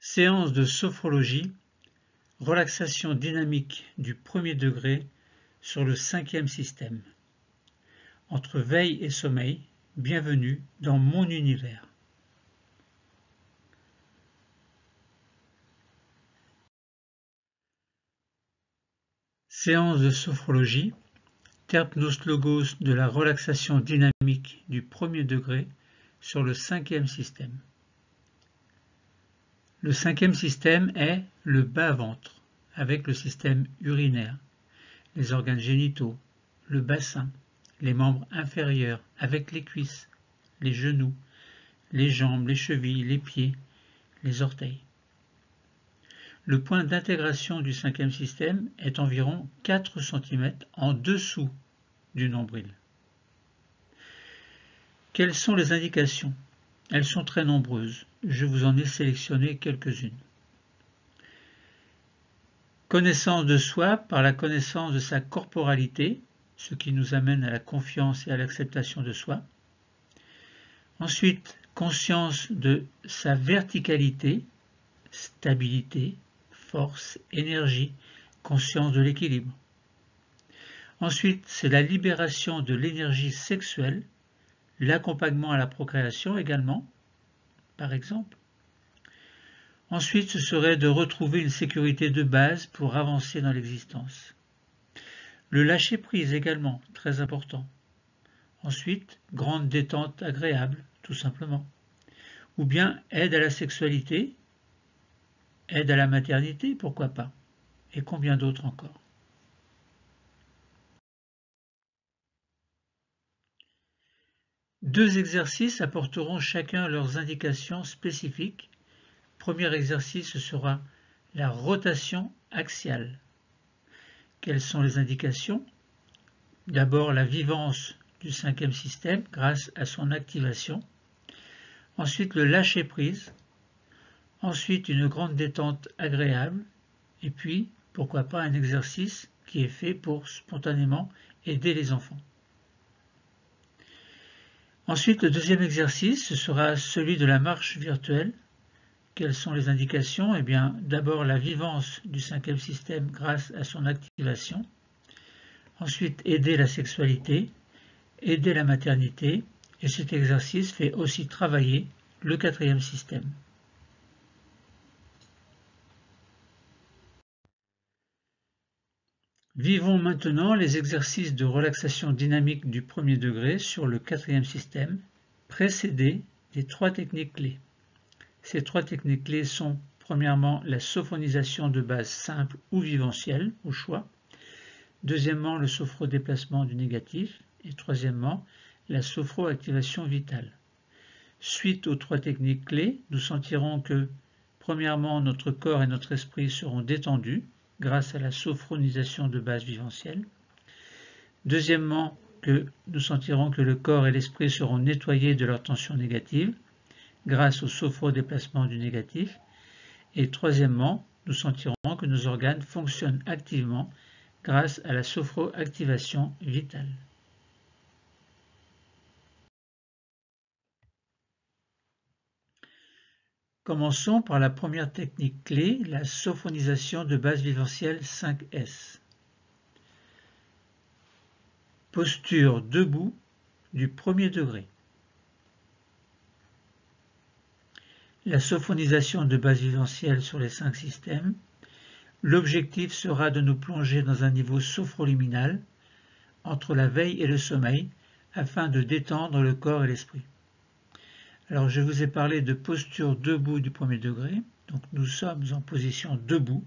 Séance de sophrologie, relaxation dynamique du premier degré sur le 5e système. Entre veille et sommeil, bienvenue dans mon univers. Séance de sophrologie, Terpnos Logos de la relaxation dynamique du premier degré sur le 5e système. Le 5e système est le bas-ventre, avec le système urinaire, les organes génitaux, le bassin, les membres inférieurs, avec les cuisses, les genoux, les jambes, les chevilles, les pieds, les orteils. Le point d'intégration du 5e système est environ 4 cm en dessous du nombril. Quelles sont les indications? Elles sont très nombreuses. Je vous en ai sélectionné quelques-unes. Connaissance de soi par la connaissance de sa corporalité, ce qui nous amène à la confiance et à l'acceptation de soi. Ensuite, conscience de sa verticalité, stabilité, force, énergie, conscience de l'équilibre. Ensuite, c'est la libération de l'énergie sexuelle, l'accompagnement à la procréation également, par exemple. Ensuite, ce serait de retrouver une sécurité de base pour avancer dans l'existence. Le lâcher-prise également, très important. Ensuite, grande détente agréable, tout simplement. Ou bien aide à la sexualité, aide à la maternité, pourquoi pas. Et combien d'autres encore. Deux exercices apporteront chacun leurs indications spécifiques. Premier exercice sera la rotation axiale. Quelles sont les indications? D'abord la vivance du 5e système grâce à son activation. Ensuite le lâcher-prise. Ensuite une grande détente agréable. Et puis, pourquoi pas un exercice qui est fait pour spontanément aider les enfants. Ensuite, le deuxième exercice, ce sera celui de la marche virtuelle. Quelles sont les indications? Eh bien, d'abord la vivance du 5e système grâce à son activation. Ensuite, aider la sexualité, aider la maternité. Et cet exercice fait aussi travailler le 4e système. Vivons maintenant les exercices de relaxation dynamique du premier degré sur le 4e système, précédés des 3 techniques clés. Ces 3 techniques clés sont premièrement la sophonisation de base simple ou vivencielle, au choix. Deuxièmement, le sophrodéplacement du négatif. Et troisièmement, la sophroactivation vitale. Suite aux 3 techniques clés, nous sentirons que, premièrement, notre corps et notre esprit seront détendus grâce à la sophronisation de base vivencielle. Deuxièmement, que nous sentirons que le corps et l'esprit seront nettoyés de leur tension négative grâce au sophrodéplacement du négatif. Et troisièmement, nous sentirons que nos organes fonctionnent activement grâce à la sophroactivation vitale. Commençons par la première technique clé, la sophonisation de base vivencielle 5S. Posture debout du premier degré. La sophonisation de base vivencielle sur les 5 systèmes. L'objectif sera de nous plonger dans un niveau sophroliminal entre la veille et le sommeil afin de détendre le corps et l'esprit. Alors je vous ai parlé de posture debout du premier degré, donc nous sommes en position debout.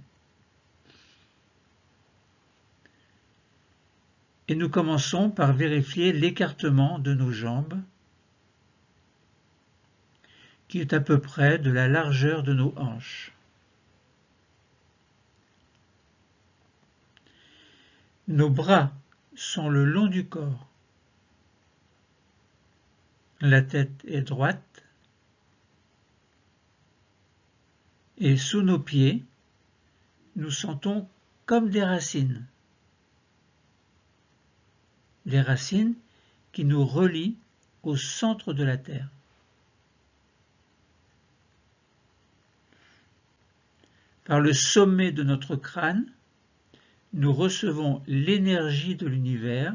Et nous commençons par vérifier l'écartement de nos jambes, qui est à peu près de la largeur de nos hanches. Nos bras sont le long du corps. La tête est droite. Et sous nos pieds, nous sentons comme des racines. Des racines qui nous relient au centre de la Terre. Par le sommet de notre crâne, nous recevons l'énergie de l'univers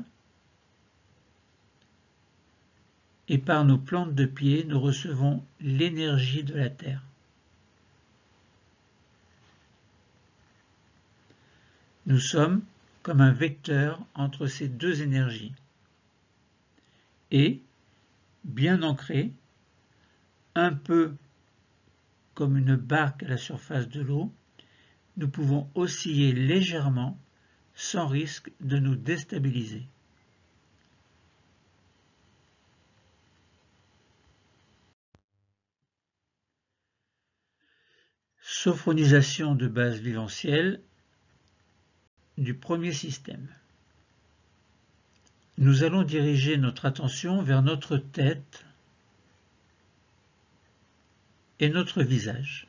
et par nos plantes de pied, nous recevons l'énergie de la Terre. Nous sommes comme un vecteur entre ces deux énergies. Et, bien ancrés, un peu comme une barque à la surface de l'eau, nous pouvons osciller légèrement sans risque de nous déstabiliser. Sophronisation de base viventielle du premier système. Nous allons diriger notre attention vers notre tête et notre visage.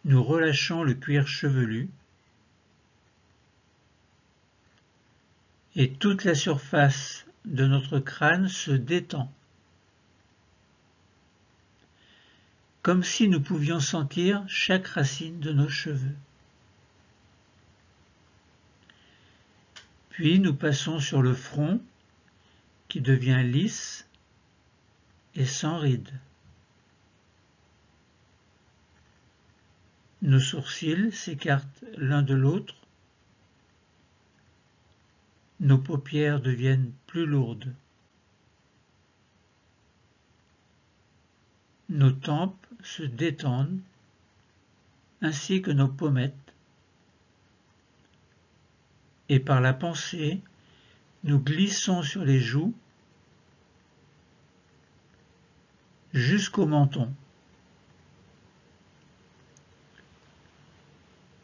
Nous relâchons le cuir chevelu et toute la surface de notre crâne se détend, comme si nous pouvions sentir chaque racine de nos cheveux. Puis nous passons sur le front qui devient lisse et sans rides. Nos sourcils s'écartent l'un de l'autre. Nos paupières deviennent plus lourdes. Nos tempes se détendent, ainsi que nos pommettes. Et par la pensée, nous glissons sur les joues jusqu'au menton.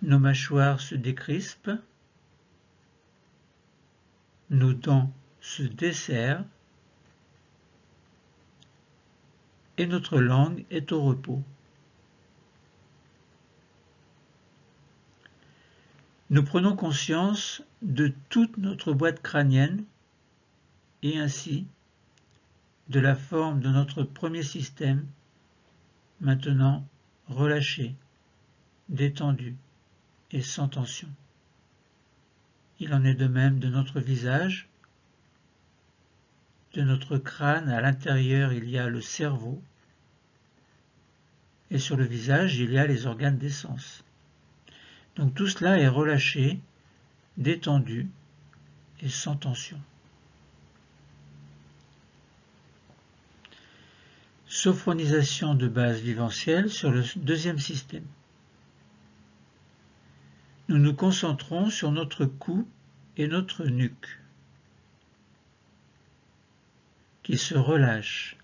Nos mâchoires se décrispent, nos dents se desserrent et notre langue est au repos. Nous prenons conscience de toute notre boîte crânienne et ainsi de la forme de notre premier système, maintenant relâché, détendu et sans tension. Il en est de même de notre visage, de notre crâne. À l'intérieur, il y a le cerveau et sur le visage, il y a les organes des sens. Donc tout cela est relâché, détendu et sans tension. Sophronisation de base viventielle sur le deuxième système. Nous nous concentrons sur notre cou et notre nuque qui se relâchent,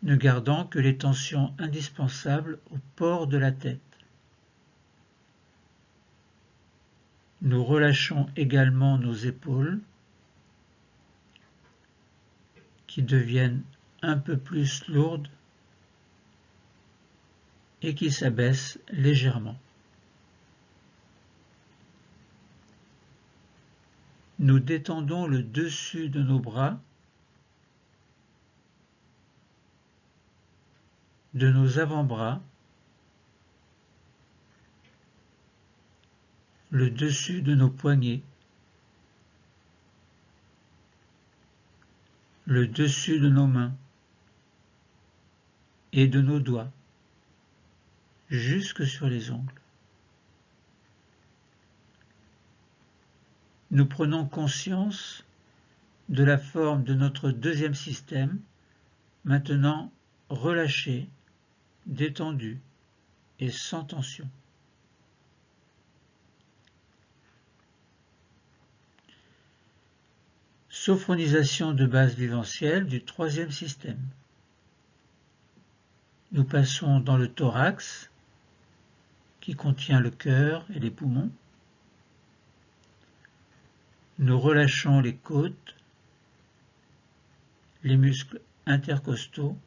ne gardant que les tensions indispensables au port de la tête. Nous relâchons également nos épaules qui deviennent un peu plus lourdes et qui s'abaissent légèrement. Nous détendons le dessus de nos bras, de nos avant-bras, le dessus de nos poignets, le dessus de nos mains et de nos doigts, jusque sur les ongles. Nous prenons conscience de la forme de notre deuxième système, maintenant relâché, détendu et sans tension. Sophronisation de base viventielle du troisième système. Nous passons dans le thorax, qui contient le cœur et les poumons. Nous relâchons les côtes, les muscles intercostaux.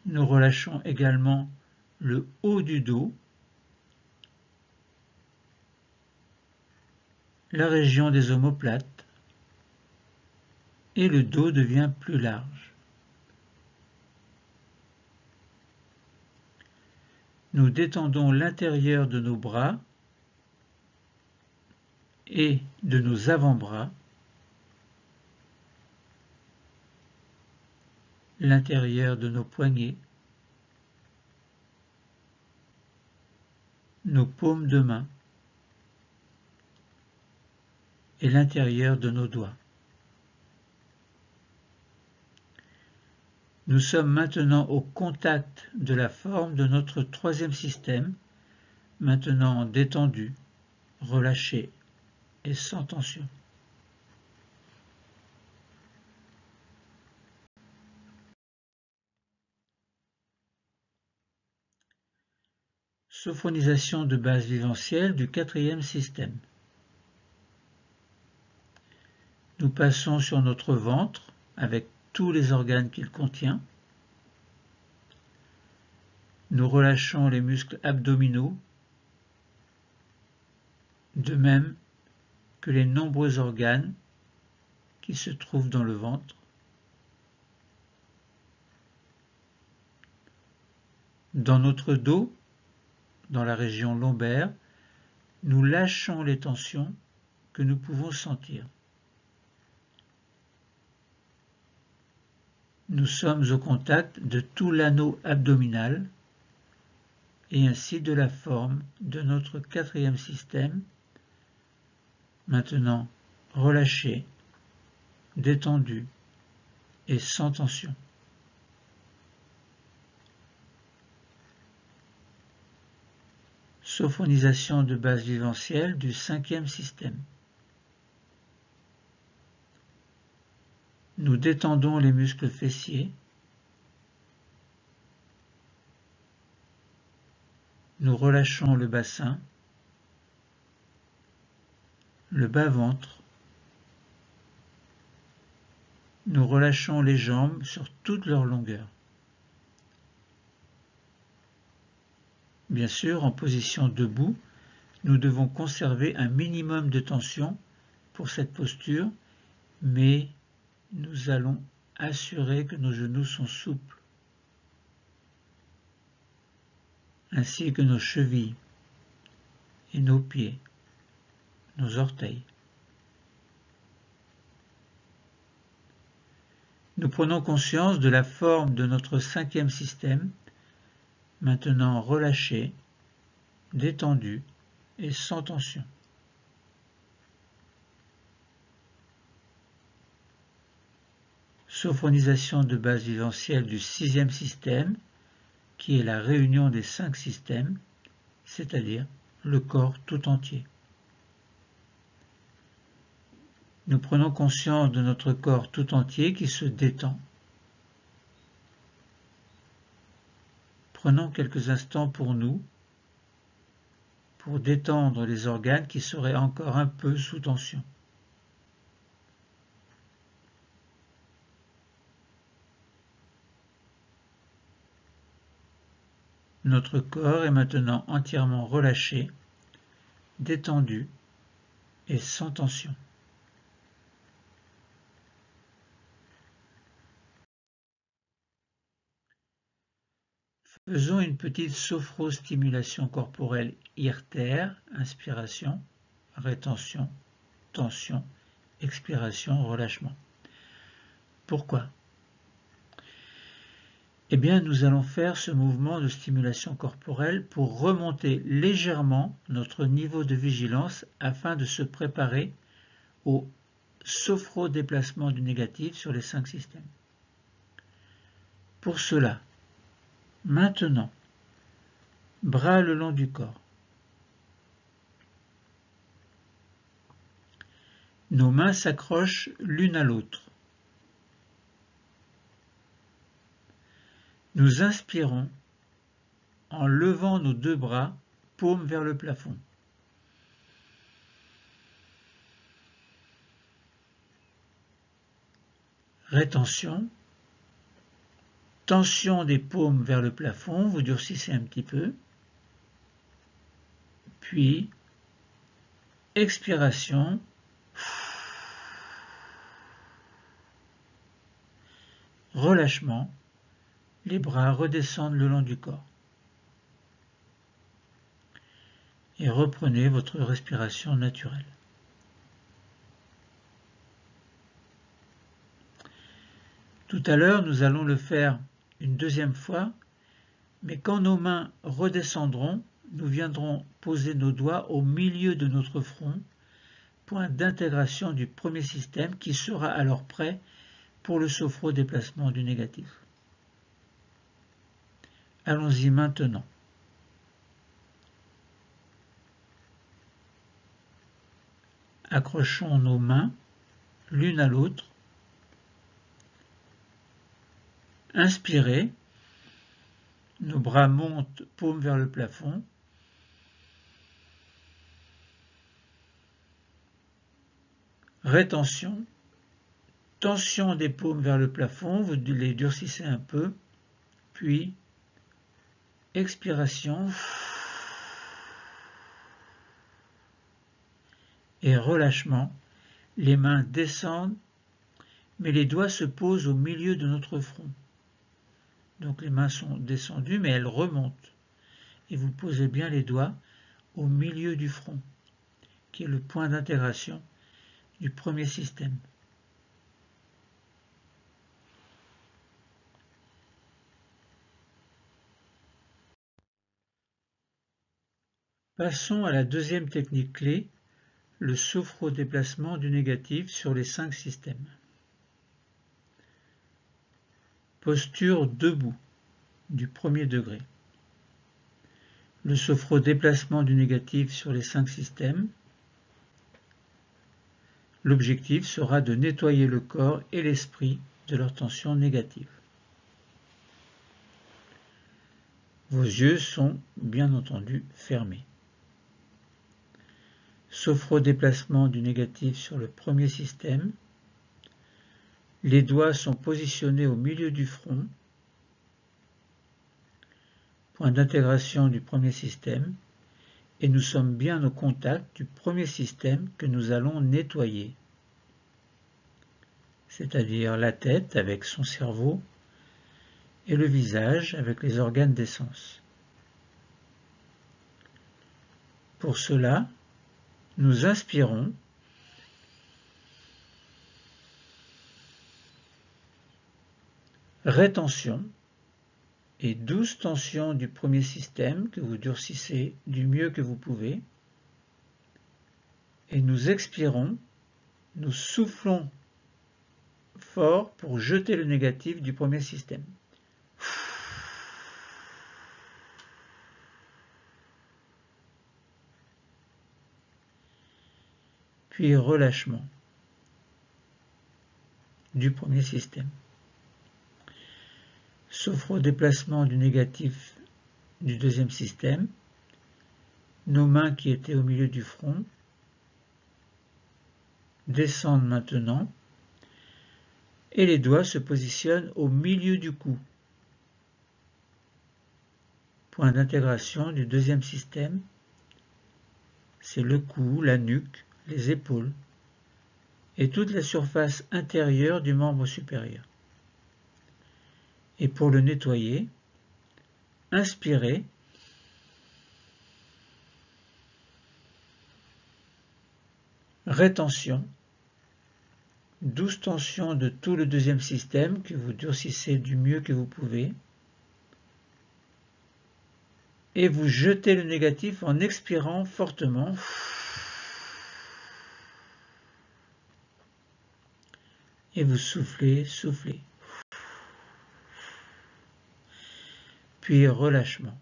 Nous relâchons également le haut du dos, la région des omoplates et le dos devient plus large. Nous détendons l'intérieur de nos bras et de nos avant-bras, l'intérieur de nos poignets, nos paumes de main et l'intérieur de nos doigts. Nous sommes maintenant au contact de la forme de notre troisième système, maintenant détendu, relâché et sans tension. Sophonisation de base viventielle du quatrième système. Nous passons sur notre ventre avec tous les organes qu'il contient. Nous relâchons les muscles abdominaux, de même que les nombreux organes qui se trouvent dans le ventre. Dans notre dos, dans la région lombaire, nous lâchons les tensions que nous pouvons sentir. Nous sommes au contact de tout l'anneau abdominal et ainsi de la forme de notre quatrième système, maintenant relâché, détendu et sans tension. Sophonisation de base viventielle du cinquième système. Nous détendons les muscles fessiers. Nous relâchons le bassin, le bas-ventre. Nous relâchons les jambes sur toute leur longueur. Bien sûr, en position debout, nous devons conserver un minimum de tension pour cette posture, mais nous allons assurer que nos genoux sont souples, ainsi que nos chevilles et nos pieds, nos orteils. Nous prenons conscience de la forme de notre cinquième système, maintenant relâché, détendu et sans tension. Sophonisation de base viventielle du sixième système, qui est la réunion des 5 systèmes, c'est-à-dire le corps tout entier. Nous prenons conscience de notre corps tout entier qui se détend. Prenons quelques instants pour nous, pour détendre les organes qui seraient encore un peu sous tension. Notre corps est maintenant entièrement relâché, détendu et sans tension. Faisons une petite sophrostimulation corporelle IRTR, inspiration, rétention, tension, expiration, relâchement. Pourquoi ? Eh bien, nous allons faire ce mouvement de stimulation corporelle pour remonter légèrement notre niveau de vigilance afin de se préparer au sophrodéplacement du négatif sur les 5 systèmes. Pour cela, maintenant, bras le long du corps. Nos mains s'accrochent l'une à l'autre. Nous inspirons en levant nos 2 bras, paumes vers le plafond. Rétention. Tension des paumes vers le plafond, vous durcissez un petit peu. Puis, expiration. relâchement, les bras redescendent le long du corps. Et reprenez votre respiration naturelle. Tout à l'heure, nous allons le faire une deuxième fois, mais quand nos mains redescendront, nous viendrons poser nos doigts au milieu de notre front, point d'intégration du premier système qui sera alors prêt pour le sophro-déplacement du négatif. Allons-y maintenant. Accrochons nos mains l'une à l'autre. Inspirez. Nos bras montent, paume vers le plafond. Rétention. Tension des paumes vers le plafond, vous les durcissez un peu. Puis, expiration. Et relâchement. Les mains descendent, mais les doigts se posent au milieu de notre front. Donc les mains sont descendues, mais elles remontent. Et vous posez bien les doigts au milieu du front, qui est le point d'intégration du premier système. Passons à la deuxième technique clé, le sophro-déplacement du négatif sur les 5 systèmes. Posture debout du premier degré. Le sophro-déplacement du négatif sur les 5 systèmes. L'objectif sera de nettoyer le corps et l'esprit de leur tension négative. Vos yeux sont bien entendu fermés. Sophro-déplacement du négatif sur le premier système. Les doigts sont positionnés au milieu du front, point d'intégration du premier système, et nous sommes bien au contact du premier système que nous allons nettoyer, c'est-à-dire la tête avec son cerveau et le visage avec les organes des sens. Pour cela, nous inspirons. Rétention et douce tension du premier système que vous durcissez du mieux que vous pouvez. Et nous expirons, nous soufflons fort pour jeter le négatif du premier système. Puis relâchement du premier système. Sophro-déplacement du négatif du deuxième système. Nos mains qui étaient au milieu du front descendent maintenant et les doigts se positionnent au milieu du cou. Point d'intégration du deuxième système, c'est le cou, la nuque, les épaules et toute la surface intérieure du membre supérieur. Et pour le nettoyer, inspirez. Rétention, douce tension de tout le deuxième système que vous durcissez du mieux que vous pouvez. Et vous jetez le négatif en expirant fortement. Et vous soufflez, soufflez. Puis relâchement.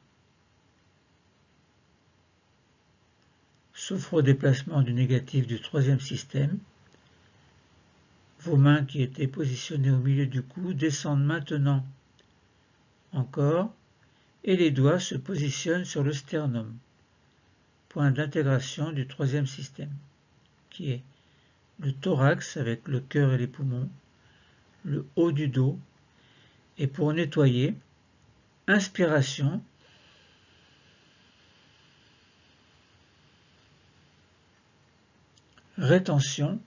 Sophro-déplacement du négatif du troisième système. Vos mains qui étaient positionnées au milieu du cou descendent maintenant encore et les doigts se positionnent sur le sternum, point d'intégration du troisième système, qui est le thorax avec le cœur et les poumons, le haut du dos, et pour nettoyer, inspiration, rétention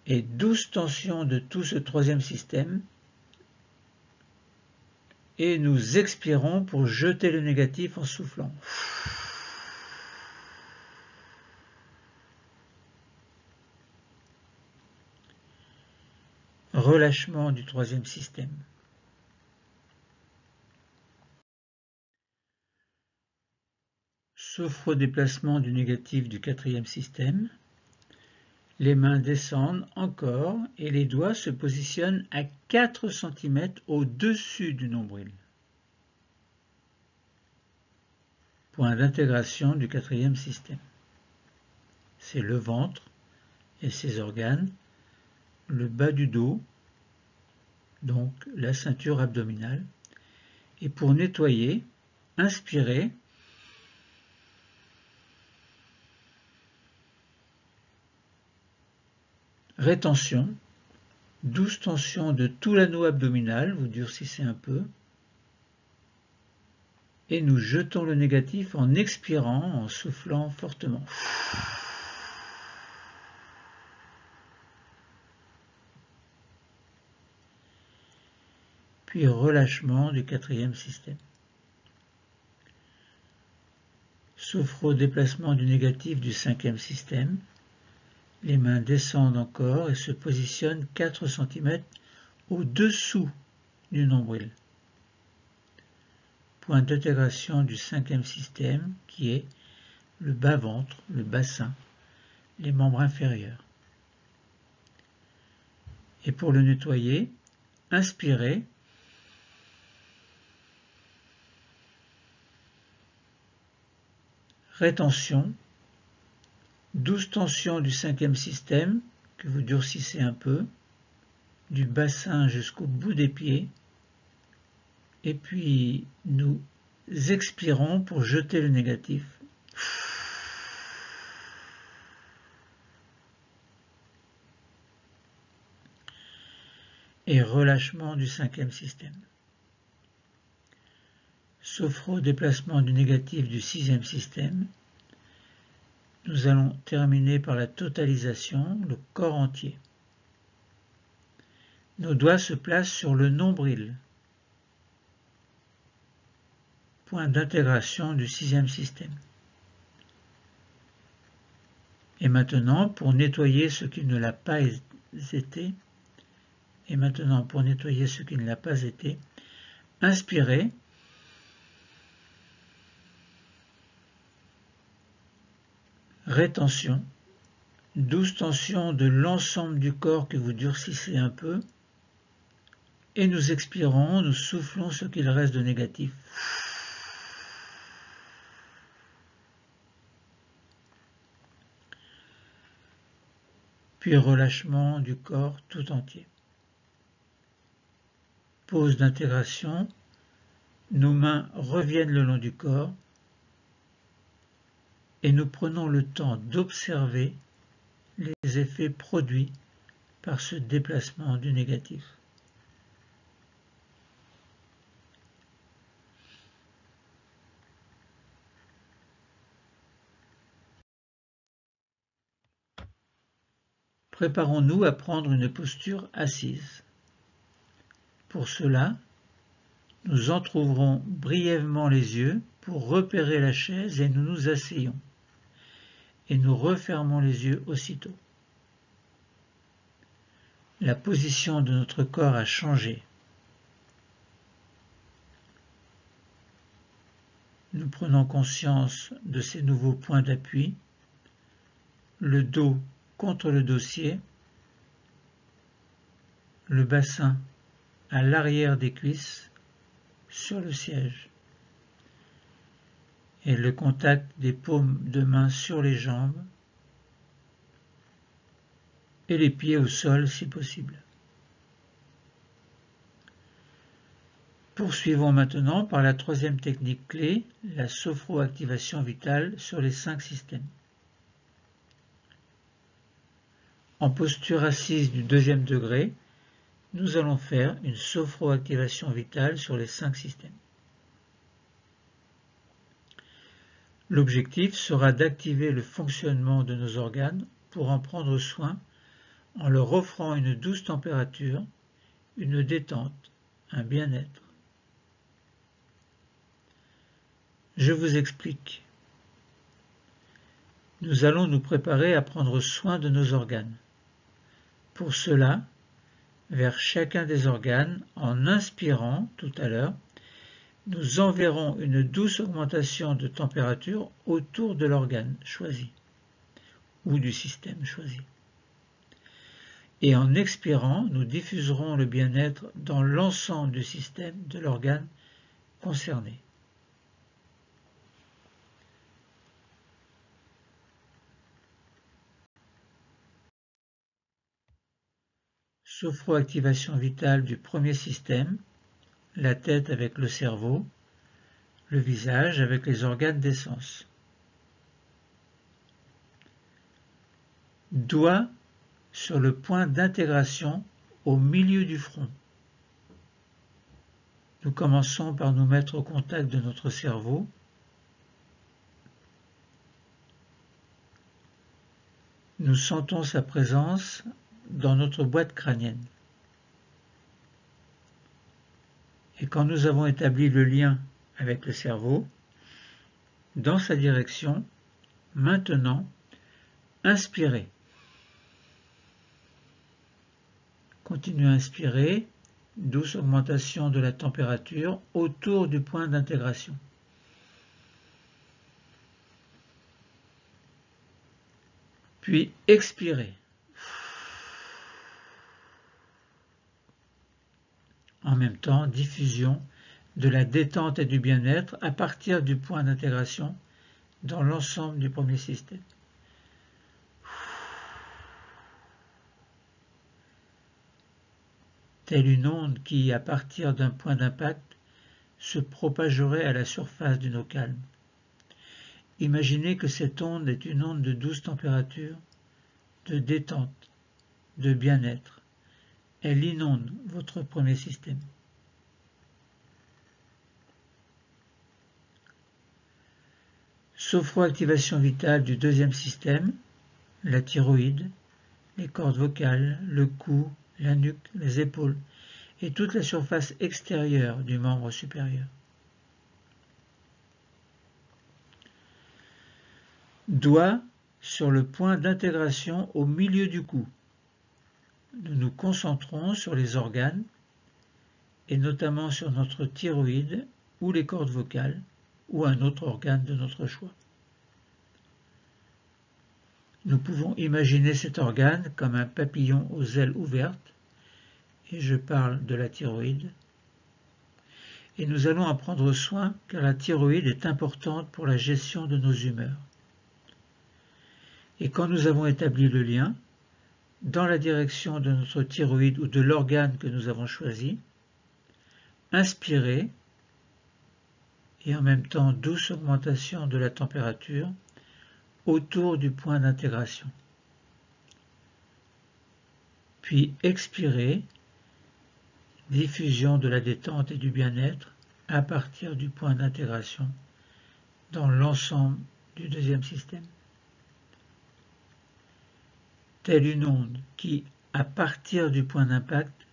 et douce tension de tout ce troisième système, et nous expirons pour jeter le négatif en soufflant. Relâchement du troisième système. Sophrodéplacement du négatif du quatrième système. Les mains descendent encore et les doigts se positionnent à 4 cm au-dessus du nombril. Point d'intégration du quatrième système. C'est le ventre et ses organes, le bas du dos, donc la ceinture abdominale. Et pour nettoyer, inspirez. Rétention, douce tension de tout l'anneau abdominal, vous durcissez un peu. Et nous jetons le négatif en expirant, en soufflant fortement. Puis relâchement du quatrième système. Sophrodéplacement du négatif du cinquième système. Les mains descendent encore et se positionnent 4 cm au-dessous du nombril. Point d'intégration du cinquième système qui est le bas-ventre, le bassin, les membres inférieurs. Et pour le nettoyer, inspirez. Rétention, douce tension du cinquième système que vous durcissez un peu, du bassin jusqu'au bout des pieds, et puis nous expirons pour jeter le négatif. Et relâchement du cinquième système. Sophrodéplacement du négatif du sixième système. Nous allons terminer par la totalisation, le corps entier. Nos doigts se placent sur le nombril. Point d'intégration du sixième système. Et maintenant, pour nettoyer ce qui ne l'a pas été, inspirez. Rétention, douce tension de l'ensemble du corps que vous durcissez un peu, et nous expirons, nous soufflons ce qu'il reste de négatif. Puis relâchement du corps tout entier. Pause d'intégration, nos mains reviennent le long du corps, et nous prenons le temps d'observer les effets produits par ce déplacement du négatif. Préparons-nous à prendre une posture assise. Pour cela, nous entrouvrons brièvement les yeux pour repérer la chaise et nous nous asseyons. Et nous refermons les yeux aussitôt. La position de notre corps a changé. Nous prenons conscience de ces nouveaux points d'appui, le dos contre le dossier, le bassin à l'arrière des cuisses sur le siège et le contact des paumes de main sur les jambes et les pieds au sol si possible. Poursuivons maintenant par la troisième technique clé, la sophroactivation vitale sur les 5 systèmes. En posture assise du deuxième degré, nous allons faire une sophroactivation vitale sur les 5 systèmes. L'objectif sera d'activer le fonctionnement de nos organes pour en prendre soin en leur offrant une douce température, une détente, un bien-être. Je vous explique. Nous allons nous préparer à prendre soin de nos organes. Pour cela, vers chacun des organes, en inspirant tout à l'heure, nous enverrons une douce augmentation de température autour de l'organe choisi ou du système choisi. Et en expirant, nous diffuserons le bien-être dans l'ensemble du système de l'organe concerné. Sophroactivation vitale du premier système, la tête avec le cerveau, le visage avec les organes des sens. Doigt sur le point d'intégration au milieu du front. Nous commençons par nous mettre au contact de notre cerveau. Nous sentons sa présence dans notre boîte crânienne. Et quand nous avons établi le lien avec le cerveau, dans sa direction, maintenant, inspirez. Continuez à inspirer, douce augmentation de la température autour du point d'intégration. Puis expirez. En même temps, diffusion de la détente et du bien-être à partir du point d'intégration dans l'ensemble du premier système. Telle une onde qui, à partir d'un point d'impact, se propagerait à la surface d'une eau calme. Imaginez que cette onde est une onde de douce température, de détente, de bien-être. Elle inonde votre premier système. Sophroactivation vitale du deuxième système, la thyroïde, les cordes vocales, le cou, la nuque, les épaules et toute la surface extérieure du membre supérieur. Doigt sur le point d'intégration au milieu du cou. Nous nous concentrons sur les organes et notamment sur notre thyroïde ou les cordes vocales ou un autre organe de notre choix. Nous pouvons imaginer cet organe comme un papillon aux ailes ouvertes, et je parle de la thyroïde, et nous allons en prendre soin car la thyroïde est importante pour la gestion de nos humeurs. Et quand nous avons établi le lien, dans la direction de notre thyroïde ou de l'organe que nous avons choisi, inspirez, et en même temps douce augmentation de la température autour du point d'intégration. Puis expirez, diffusion de la détente et du bien-être à partir du point d'intégration dans l'ensemble du deuxième système. Telle une onde qui, à partir du point d'impact,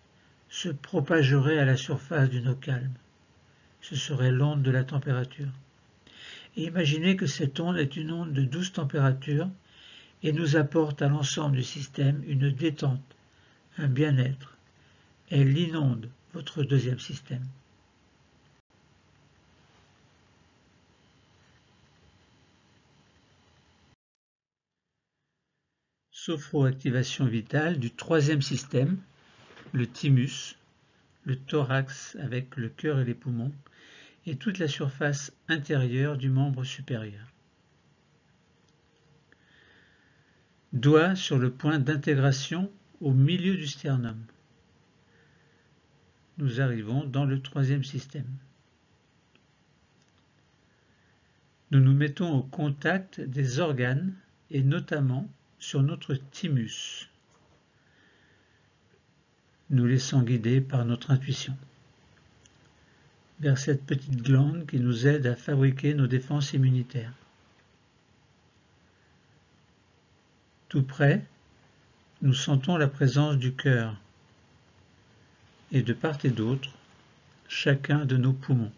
se propagerait à la surface d'une eau calme. Ce serait l'onde de la température. Et imaginez que cette onde est une onde de douce température et nous apporte à l'ensemble du système une détente, un bien-être. Elle inonde votre deuxième système. Sophroactivation vitale du troisième système, le thymus, le thorax avec le cœur et les poumons, et toute la surface intérieure du membre supérieur. Doigt sur le point d'intégration au milieu du sternum. Nous arrivons dans le troisième système. Nous nous mettons au contact des organes et notamment sur notre thymus. Nous laissons guider par notre intuition vers cette petite glande qui nous aide à fabriquer nos défenses immunitaires. Tout près, nous sentons la présence du cœur et de part et d'autre, chacun de nos poumons.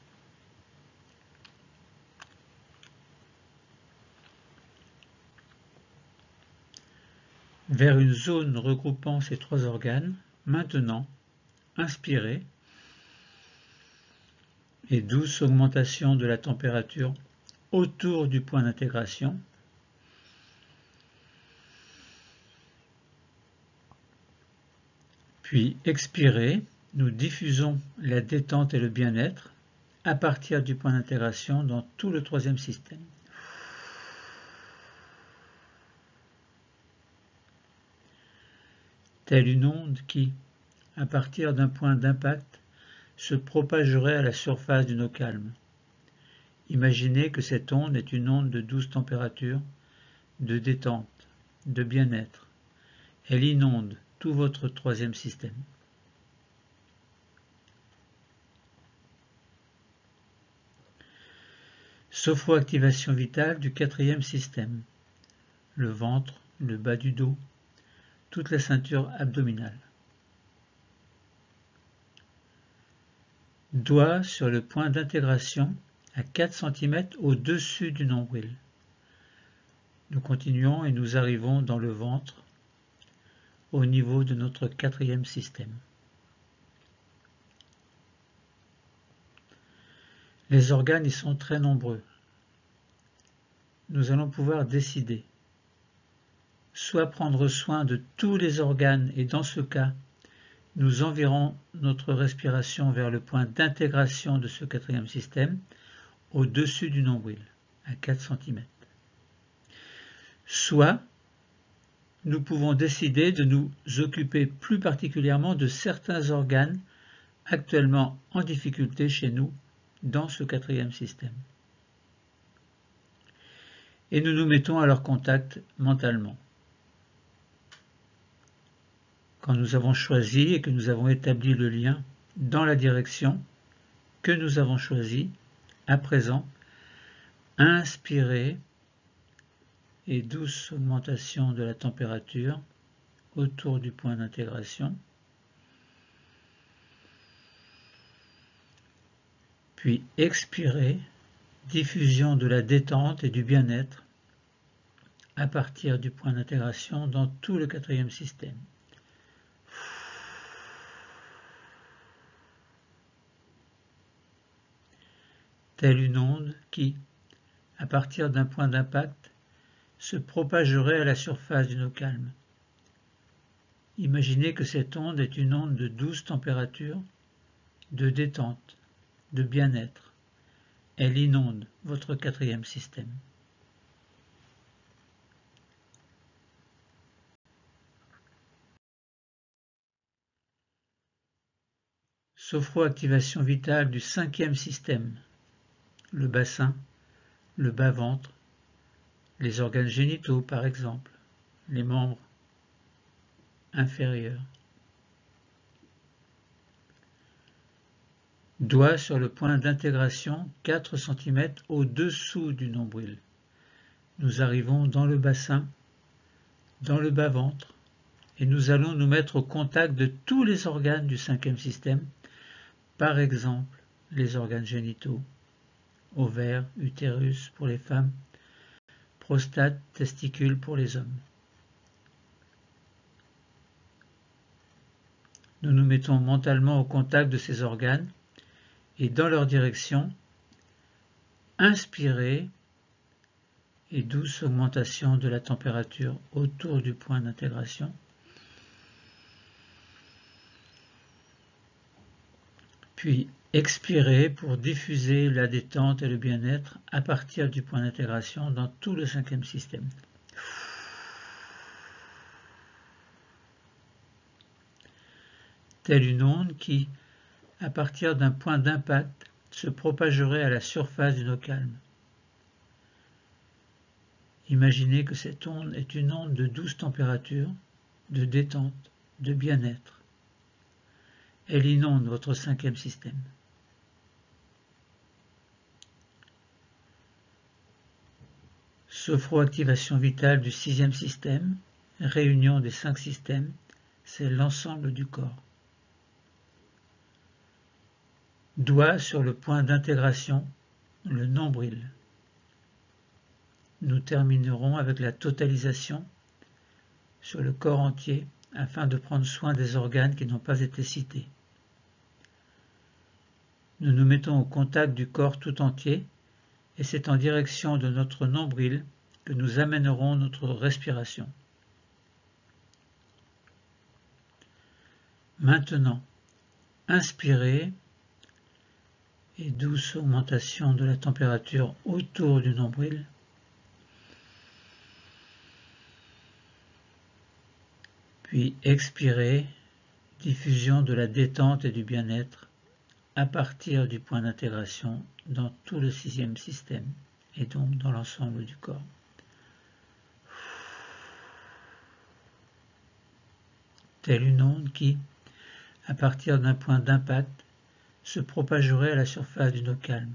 vers une zone regroupant ces trois organes. Maintenant, inspirez et douce augmentation de la température autour du point d'intégration. Puis expirez, nous diffusons la détente et le bien-être à partir du point d'intégration dans tout le troisième système. Telle une onde qui, à partir d'un point d'impact, se propagerait à la surface d'une eau calme. Imaginez que cette onde est une onde de douce température, de détente, de bien-être. Elle inonde tout votre troisième système. Sophroactivation vitale du quatrième système. Le ventre, le bas du dos, toute la ceinture abdominale. Doigt sur le point d'intégration à 4 cm au-dessus du nombril. Nous continuons et nous arrivons dans le ventre, au niveau de notre quatrième système. Les organes y sont très nombreux. Nous allons pouvoir décider, soit prendre soin de tous les organes et dans ce cas, nous enverrons notre respiration vers le point d'intégration de ce quatrième système au-dessus du nombril, à 4 cm. Soit nous pouvons décider de nous occuper plus particulièrement de certains organes actuellement en difficulté chez nous dans ce quatrième système. Et nous nous mettons à leur contact mentalement. Quand nous avons choisi et que nous avons établi le lien dans la direction que nous avons choisie, à présent, inspirez et douce augmentation de la température autour du point d'intégration. Puis expirez, diffusion de la détente et du bien-être à partir du point d'intégration dans tout le quatrième système. Telle une onde qui, à partir d'un point d'impact, se propagerait à la surface d'une eau calme. Imaginez que cette onde est une onde de douce température, de détente, de bien-être. Elle inonde votre quatrième système. Sophroactivation vitale du cinquième système. Le bassin, le bas-ventre, les organes génitaux par exemple, les membres inférieurs. Doigt sur le point d'intégration 4 cm au-dessous du nombril. Nous arrivons dans le bassin, dans le bas-ventre, et nous allons nous mettre au contact de tous les organes du cinquième système, par exemple les organes génitaux, ovaires, utérus pour les femmes, prostate, testicules pour les hommes. Nous nous mettons mentalement au contact de ces organes et dans leur direction, inspirez et douce augmentation de la température autour du point d'intégration. Puis expirez pour diffuser la détente et le bien-être à partir du point d'intégration dans tout le cinquième système. Telle une onde qui, à partir d'un point d'impact, se propagerait à la surface d'une eau calme. Imaginez que cette onde est une onde de douce température, de détente, de bien-être. Elle inonde votre cinquième système. Sophroactivation vitale du sixième système, réunion des 5 systèmes, c'est l'ensemble du corps. Doigt sur le point d'intégration, le nombril. Nous terminerons avec la totalisation sur le corps entier afin de prendre soin des organes qui n'ont pas été cités. Nous nous mettons au contact du corps tout entier et c'est en direction de notre nombril que nous amènerons notre respiration. Maintenant, inspirez et douce augmentation de la température autour du nombril. Puis expirez, diffusion de la détente et du bien-être à partir du point d'intégration dans tout le sixième système et donc dans l'ensemble du corps. Telle une onde qui, à partir d'un point d'impact, se propagerait à la surface d'une eau calme.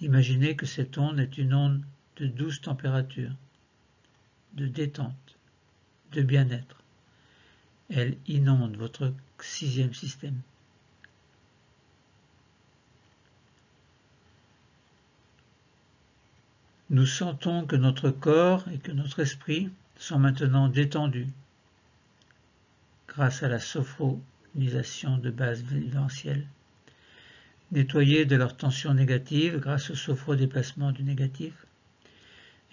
Imaginez que cette onde est une onde de douce température, de détente, de bien-être. Elle inonde votre sixième système. Nous sentons que notre corps et que notre esprit sont maintenant détendus grâce à la sophronisation de base viventielle, nettoyés de leur tension négative grâce au sophrodéplacement du négatif,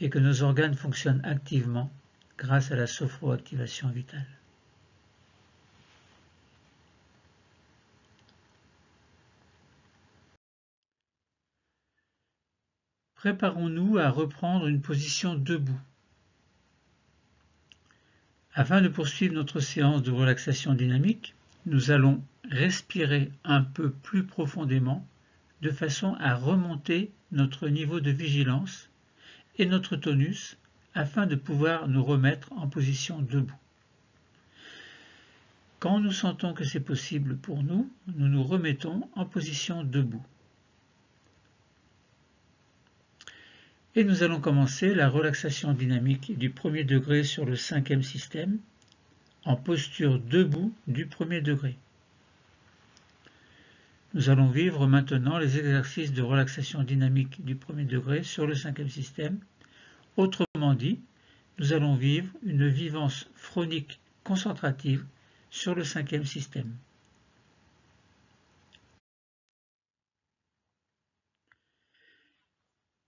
et que nos organes fonctionnent activement grâce à la sophroactivation vitale. Préparons-nous à reprendre une position debout. Afin de poursuivre notre séance de relaxation dynamique, nous allons respirer un peu plus profondément de façon à remonter notre niveau de vigilance et notre tonus afin de pouvoir nous remettre en position debout. Quand nous sentons que c'est possible pour nous, nous nous remettons en position debout. Et nous allons commencer la relaxation dynamique du premier degré sur le cinquième système en posture debout du premier degré. Nous allons vivre maintenant les exercices de relaxation dynamique du premier degré sur le cinquième système. Autrement dit, nous allons vivre une vivance phronique concentrative sur le cinquième système.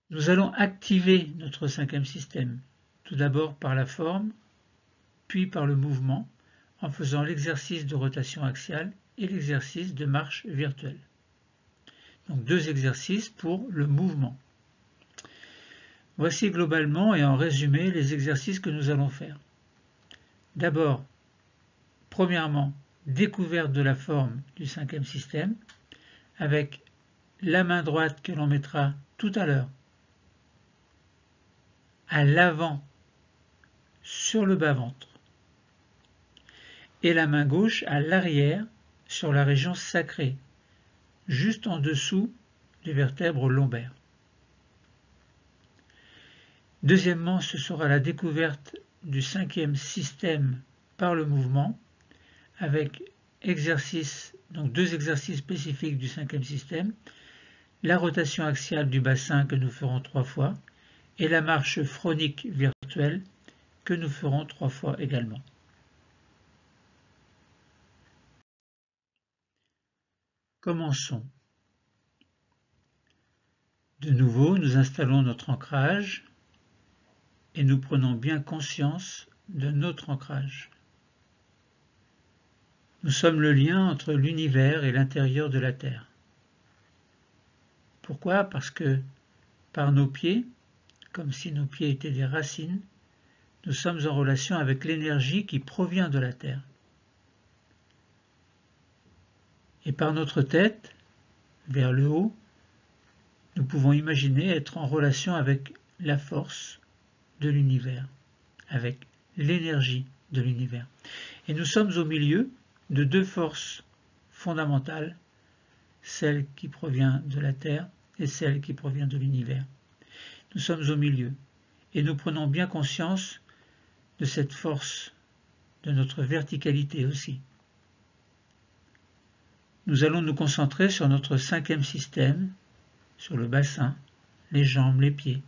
Nous allons activer notre cinquième système, tout d'abord par la forme, puis par le mouvement, en faisant l'exercice de rotation axiale et l'exercice de marche virtuelle. Donc 2 exercices pour le mouvement. Voici globalement et en résumé les exercices que nous allons faire. D'abord, premièrement, découverte de la forme du cinquième système, avec la main droite que l'on mettra tout à l'heure à l'avant sur le bas-ventre et la main gauche à l'arrière sur la région sacrée, juste en dessous des vertèbres lombaires. Deuxièmement, ce sera la découverte du cinquième système par le mouvement, avec donc 2 exercices spécifiques du cinquième système, la rotation axiale du bassin que nous ferons 3 fois, et la marche phronique virtuelle que nous ferons 3 fois également. Commençons. De nouveau, nous installons notre ancrage et nous prenons bien conscience de notre ancrage. Nous sommes le lien entre l'univers et l'intérieur de la Terre. Pourquoi? Parce que par nos pieds, comme si nos pieds étaient des racines, nous sommes en relation avec l'énergie qui provient de la Terre. Et par notre tête, vers le haut, nous pouvons imaginer être en relation avec la force de l'univers, avec l'énergie de l'univers. Et nous sommes au milieu de 2 forces fondamentales, celle qui provient de la Terre et celle qui provient de l'univers. Nous sommes au milieu et nous prenons bien conscience de cette force, de notre verticalité aussi. Nous allons nous concentrer sur notre cinquième système, sur le bassin, les jambes, les pieds.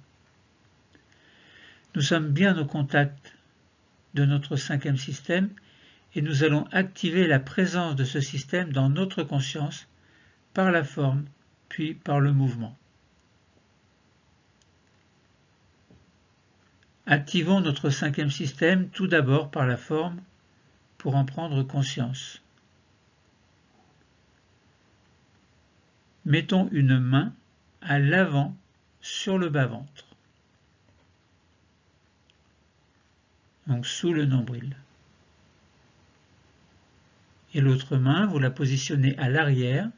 Nous sommes bien au contact de notre cinquième système et nous allons activer la présence de ce système dans notre conscience par la forme, puis par le mouvement. Activons notre cinquième système tout d'abord par la forme pour en prendre conscience. Mettons une main à l'avant sur le bas-ventre, donc sous le nombril. Et l'autre main, vous la positionnez à l'arrière,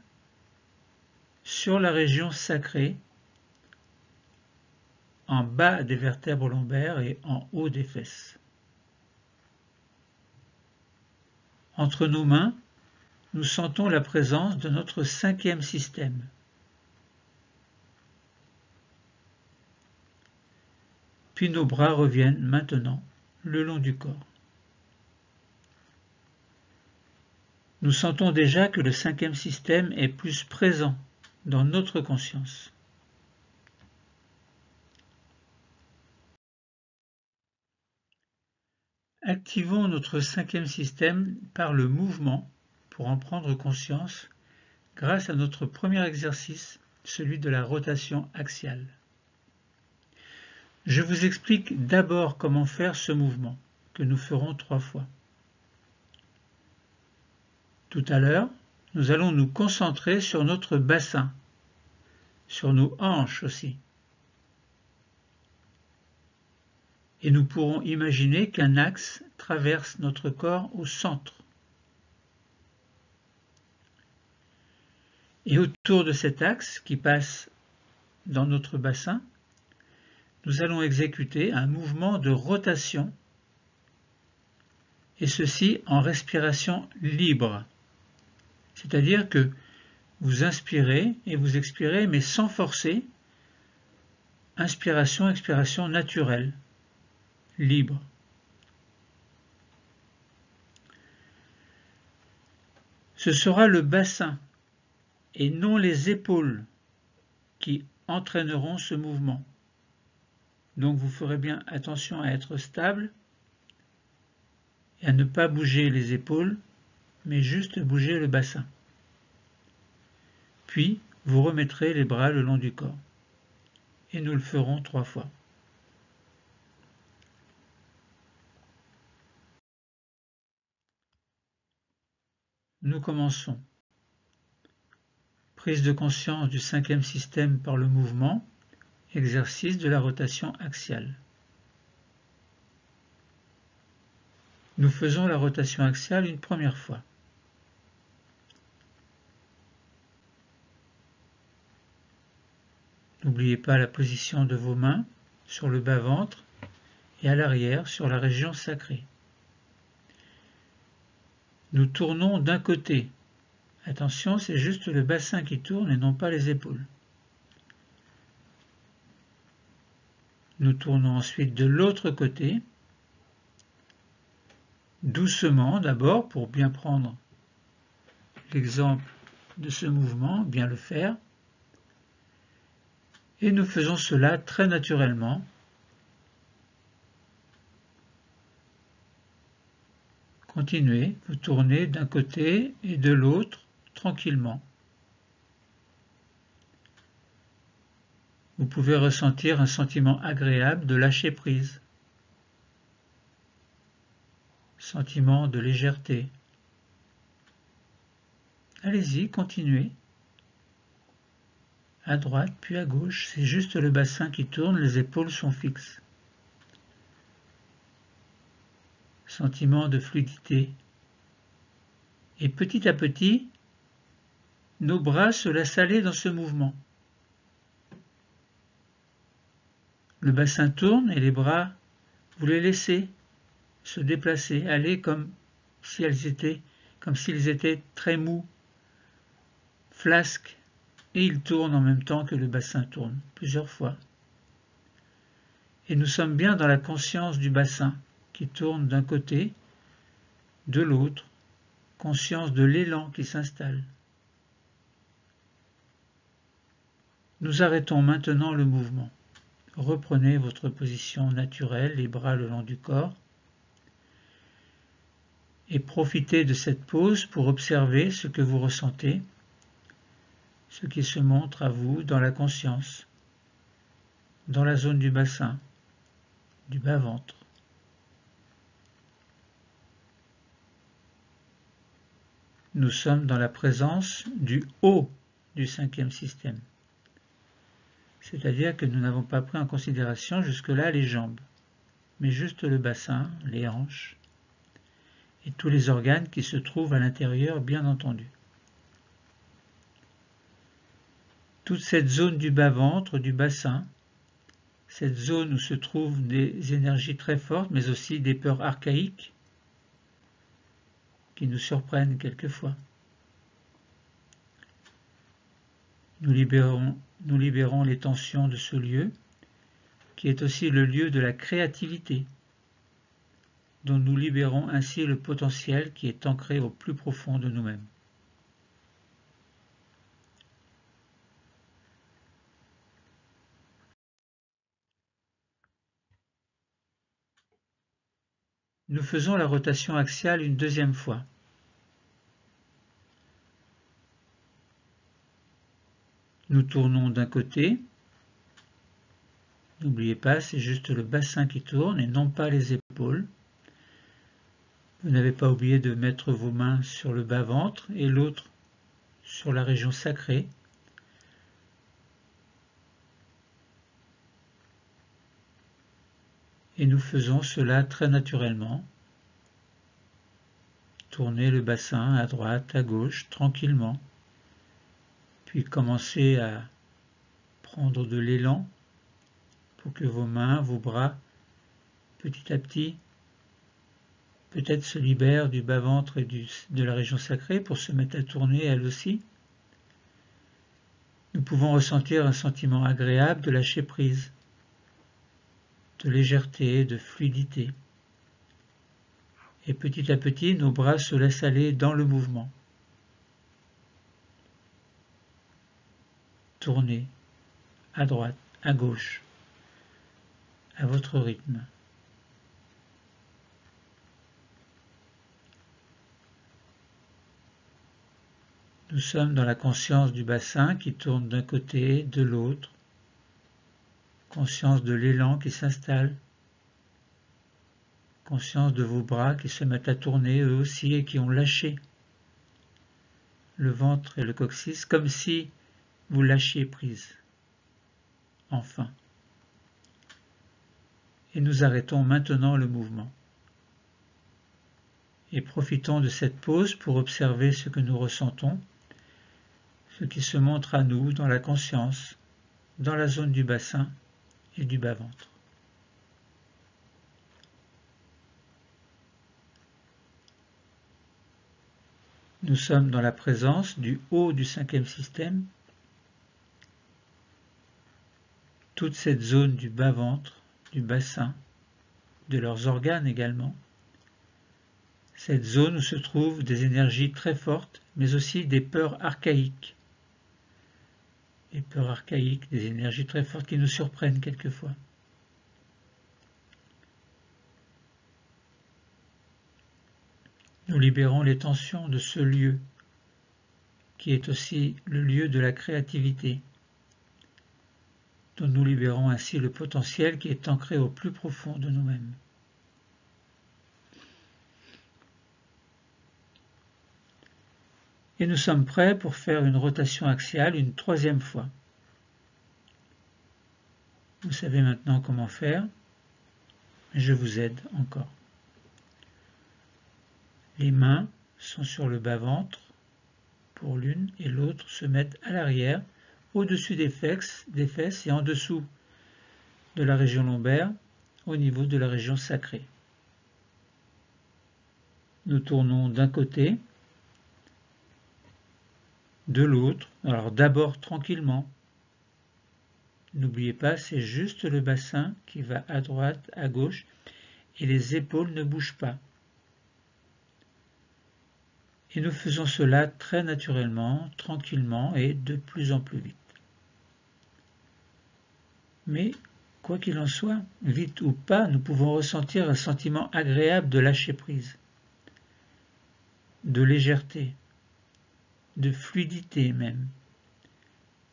sur la région sacrée, en bas des vertèbres lombaires et en haut des fesses. Entre nos mains, nous sentons la présence de notre cinquième système. Puis nos bras reviennent maintenant le long du corps. Nous sentons déjà que le cinquième système est plus présent dans notre conscience. Activons notre cinquième système par le mouvement pour en prendre conscience grâce à notre premier exercice, celui de la rotation axiale. Je vous explique d'abord comment faire ce mouvement, que nous ferons 3 fois. Tout à l'heure, nous allons nous concentrer sur notre bassin, sur nos hanches aussi. Et nous pourrons imaginer qu'un axe traverse notre corps au centre. Et autour de cet axe qui passe dans notre bassin, nous allons exécuter un mouvement de rotation, et ceci en respiration libre. C'est-à-dire que vous inspirez et vous expirez, mais sans forcer. Inspiration, expiration naturelle, libre. Ce sera le bassin et non les épaules qui entraîneront ce mouvement. Donc vous ferez bien attention à être stable et à ne pas bouger les épaules, mais juste bouger le bassin. Puis vous remettrez les bras le long du corps. Et nous le ferons 3 fois. Nous commençons. Prise de conscience du cinquième système par le mouvement, exercice de la rotation axiale. Nous faisons la rotation axiale une première fois. N'oubliez pas la position de vos mains sur le bas-ventre et à l'arrière sur la région sacrée. Nous tournons d'un côté. Attention, c'est juste le bassin qui tourne et non pas les épaules. Nous tournons ensuite de l'autre côté, doucement d'abord pour bien prendre l'exemple de ce mouvement, bien le faire. Et nous faisons cela très naturellement. Continuez, vous tournez d'un côté et de l'autre tranquillement. Vous pouvez ressentir un sentiment agréable de lâcher prise, sentiment de légèreté. Allez-y, continuez. À droite puis à gauche, c'est juste le bassin qui tourne, les épaules sont fixes. Sentiment de fluidité. Et petit à petit, nos bras se laissent aller dans ce mouvement. Le bassin tourne et les bras, vous les laissez se déplacer, aller comme s'ils étaient très mous, flasques, et ils tournent en même temps que le bassin tourne, plusieurs fois. Et nous sommes bien dans la conscience du bassin qui tourne d'un côté, de l'autre, conscience de l'élan qui s'installe. Nous arrêtons maintenant le mouvement. Reprenez votre position naturelle, les bras le long du corps. et profitez de cette pause pour observer ce que vous ressentez, ce qui se montre à vous dans la conscience, dans la zone du bassin, du bas-ventre. Nous sommes dans la présence du haut du cinquième système. C'est-à-dire que nous n'avons pas pris en considération jusque-là les jambes, mais juste le bassin, les hanches et tous les organes qui se trouvent à l'intérieur, bien entendu. Toute cette zone du bas-ventre, du bassin, cette zone où se trouvent des énergies très fortes, mais aussi des peurs archaïques qui nous surprennent quelquefois. Nous libérons les tensions de ce lieu, qui est aussi le lieu de la créativité, dont nous libérons ainsi le potentiel qui est ancré au plus profond de nous-mêmes. Nous faisons la rotation axiale une deuxième fois. Nous tournons d'un côté. N'oubliez pas, c'est juste le bassin qui tourne et non pas les épaules. Vous n'avez pas oublié de mettre vos mains sur le bas-ventre et l'autre sur la région sacrée. Et nous faisons cela très naturellement. Tournez le bassin à droite, à gauche, tranquillement. Puis commencez à prendre de l'élan pour que vos mains, vos bras, petit à petit, peut-être se libèrent du bas-ventre et de la région sacrée pour se mettre à tourner elles aussi. Nous pouvons ressentir un sentiment agréable de lâcher prise, de légèreté, de fluidité. Et petit à petit, nos bras se laissent aller dans le mouvement. Tournez à droite, à gauche, à votre rythme. Nous sommes dans la conscience du bassin qui tourne d'un côté, de l'autre, conscience de l'élan qui s'installe, conscience de vos bras qui se mettent à tourner eux aussi et qui ont lâché le ventre et le coccyx comme si vous lâchiez prise. Enfin. Et nous arrêtons maintenant le mouvement. Et profitons de cette pause pour observer ce que nous ressentons, ce qui se montre à nous dans la conscience, dans la zone du bassin et du bas-ventre. Nous sommes dans la présence du haut du cinquième système. Toute cette zone du bas-ventre, du bassin, de leurs organes également. Cette zone où se trouvent des énergies très fortes, mais aussi des peurs archaïques. Des peurs archaïques, des énergies très fortes qui nous surprennent quelquefois. Nous libérons les tensions de ce lieu, qui est aussi le lieu de la créativité, dont nous libérons ainsi le potentiel qui est ancré au plus profond de nous-mêmes. Et nous sommes prêts pour faire une rotation axiale une troisième fois. Vous savez maintenant comment faire, mais je vous aide encore. Les mains sont sur le bas-ventre pour l'une et l'autre se mettent à l'arrière, au-dessus des fesses et en dessous de la région lombaire, au niveau de la région sacrée. Nous tournons d'un côté, de l'autre, alors d'abord tranquillement. N'oubliez pas, c'est juste le bassin qui va à droite, à gauche, et les épaules ne bougent pas. Et nous faisons cela très naturellement, tranquillement et de plus en plus vite. Mais, quoi qu'il en soit, vite ou pas, nous pouvons ressentir un sentiment agréable de lâcher prise. de légèreté, de fluidité même.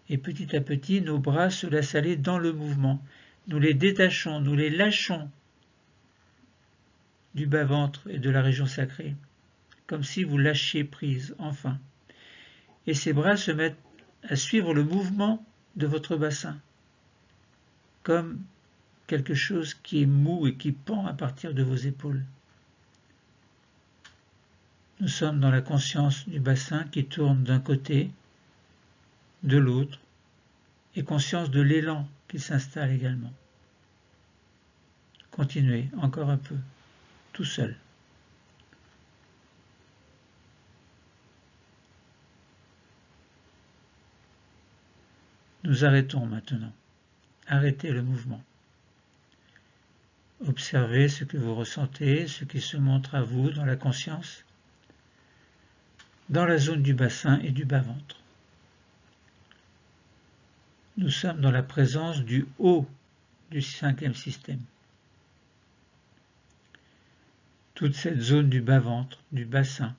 Et petit à petit, nos bras se laissent aller dans le mouvement. Nous les détachons, nous les lâchons du bas-ventre et de la région sacrée, comme si vous lâchiez prise, enfin. Et ces bras se mettent à suivre le mouvement de votre bassin, comme quelque chose qui est mou et qui pend à partir de vos épaules. Nous sommes dans la conscience du bassin qui tourne d'un côté, de l'autre, et conscience de l'élan qui s'installe également. Continuez encore un peu, tout seul. Nous arrêtons maintenant. Arrêtez le mouvement. Observez ce que vous ressentez, ce qui se montre à vous dans la conscience, dans la zone du bassin et du bas-ventre. Nous sommes dans la présence du haut du cinquième système. Toute cette zone du bas-ventre, du bassin,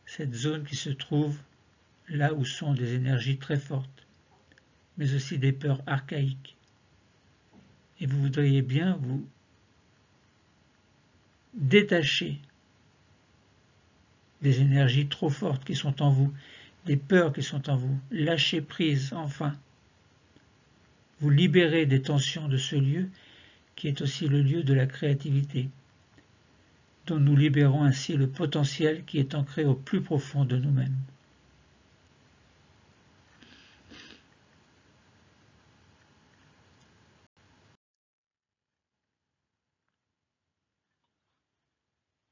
cette zone qui se trouve là où sont des énergies très fortes, mais aussi des peurs archaïques. Et vous voudriez bien vous détacher des énergies trop fortes qui sont en vous, des peurs qui sont en vous, lâcher prise enfin, vous libérer des tensions de ce lieu qui est aussi le lieu de la créativité, dont nous libérons ainsi le potentiel qui est ancré au plus profond de nous-mêmes.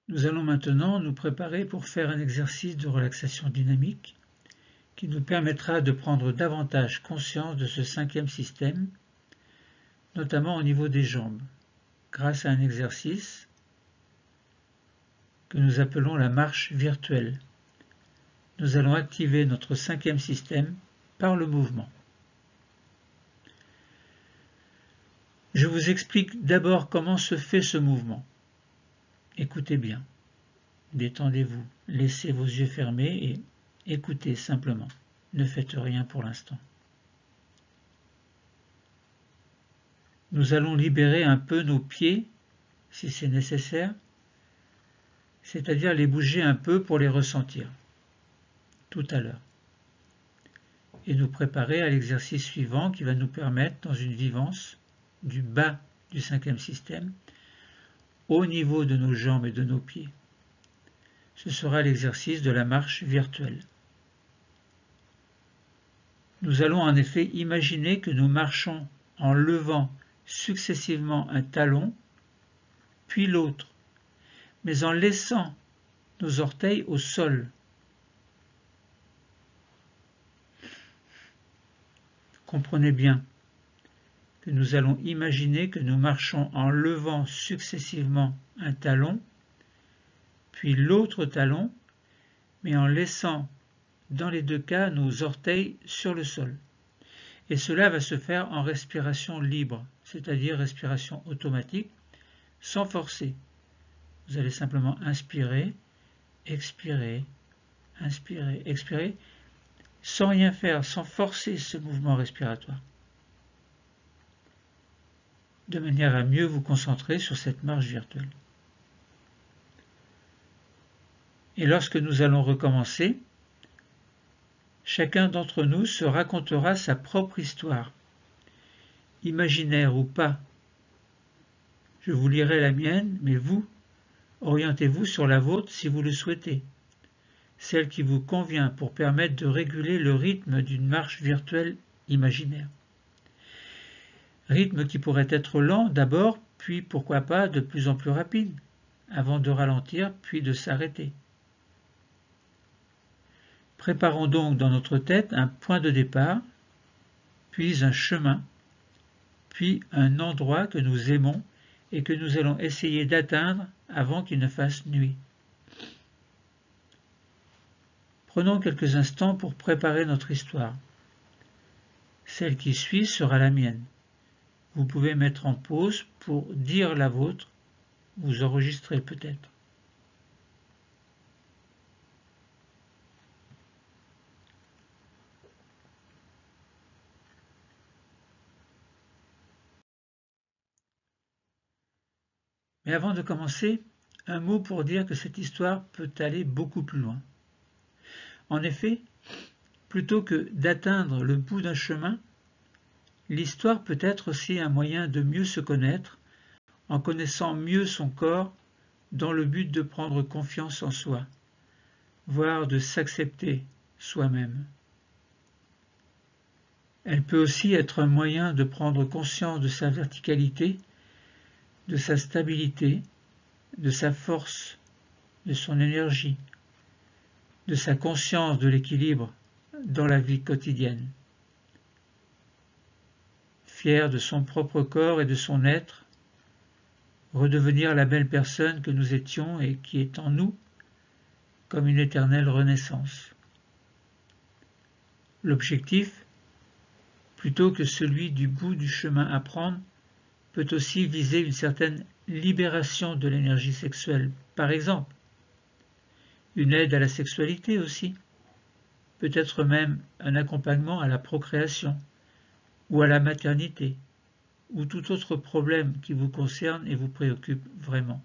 Nous allons maintenant nous préparer pour faire un exercice de relaxation dynamique qui nous permettra de prendre davantage conscience de ce cinquième système, notamment au niveau des jambes, grâce à un exercice que nous appelons la marche virtuelle. Nous allons activer notre cinquième système par le mouvement. Je vous explique d'abord comment se fait ce mouvement. Écoutez bien, détendez-vous, laissez vos yeux fermés et écoutez simplement. Ne faites rien pour l'instant. Nous allons libérer un peu nos pieds, si c'est nécessaire, c'est-à-dire les bouger un peu pour les ressentir, tout à l'heure. Et nous préparer à l'exercice suivant qui va nous permettre, dans une vivance, du bas du cinquième système, au niveau de nos jambes et de nos pieds. Ce sera l'exercice de la marche virtuelle. Nous allons en effet imaginer que nous marchons en levant successivement un talon, puis l'autre, mais en laissant nos orteils au sol. Comprenez bien que nous allons imaginer que nous marchons en levant successivement un talon, puis l'autre talon, mais en laissant dans les deux cas nos orteils sur le sol. Et cela va se faire en respiration libre, c'est-à-dire respiration automatique, sans forcer. Vous allez simplement inspirer, expirer, inspirer, expirer, sans rien faire, sans forcer ce mouvement respiratoire, de manière à mieux vous concentrer sur cette marche virtuelle. Et lorsque nous allons recommencer, chacun d'entre nous se racontera sa propre histoire, imaginaire ou pas. Je vous lirai la mienne, mais vous, orientez-vous sur la vôtre si vous le souhaitez, celle qui vous convient pour permettre de réguler le rythme d'une marche virtuelle imaginaire. Rythme qui pourrait être lent d'abord, puis pourquoi pas de plus en plus rapide, avant de ralentir puis de s'arrêter. Préparons donc dans notre tête un point de départ, puis un chemin, puis un endroit que nous aimons et que nous allons essayer d'atteindre avant qu'il ne fasse nuit. Prenons quelques instants pour préparer notre histoire. Celle qui suit sera la mienne. Vous pouvez mettre en pause pour dire la vôtre, vous enregistrer peut-être. Mais avant de commencer, un mot pour dire que cette histoire peut aller beaucoup plus loin. En effet, plutôt que d'atteindre le bout d'un chemin, l'histoire peut être aussi un moyen de mieux se connaître, en connaissant mieux son corps, dans le but de prendre confiance en soi, voire de s'accepter soi-même. Elle peut aussi être un moyen de prendre conscience de sa verticalité, de sa stabilité, de sa force, de son énergie, de sa conscience de l'équilibre dans la vie quotidienne. Fier de son propre corps et de son être, redevenir la belle personne que nous étions et qui est en nous, comme une éternelle renaissance. L'objectif, plutôt que celui du bout du chemin à prendre, peut aussi viser une certaine libération de l'énergie sexuelle, par exemple. Une aide à la sexualité aussi, peut-être même un accompagnement à la procréation ou à la maternité, ou tout autre problème qui vous concerne et vous préoccupe vraiment.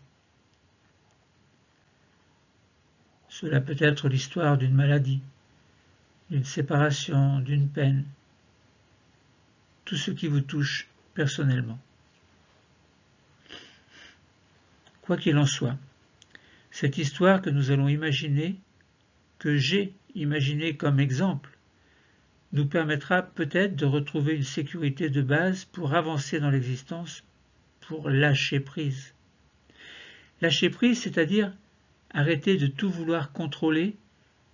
Cela peut être l'histoire d'une maladie, d'une séparation, d'une peine, tout ce qui vous touche personnellement. Quoi qu'il en soit, cette histoire que nous allons imaginer, que j'ai imaginée comme exemple, nous permettra peut-être de retrouver une sécurité de base pour avancer dans l'existence, pour lâcher prise. Lâcher prise, c'est-à-dire arrêter de tout vouloir contrôler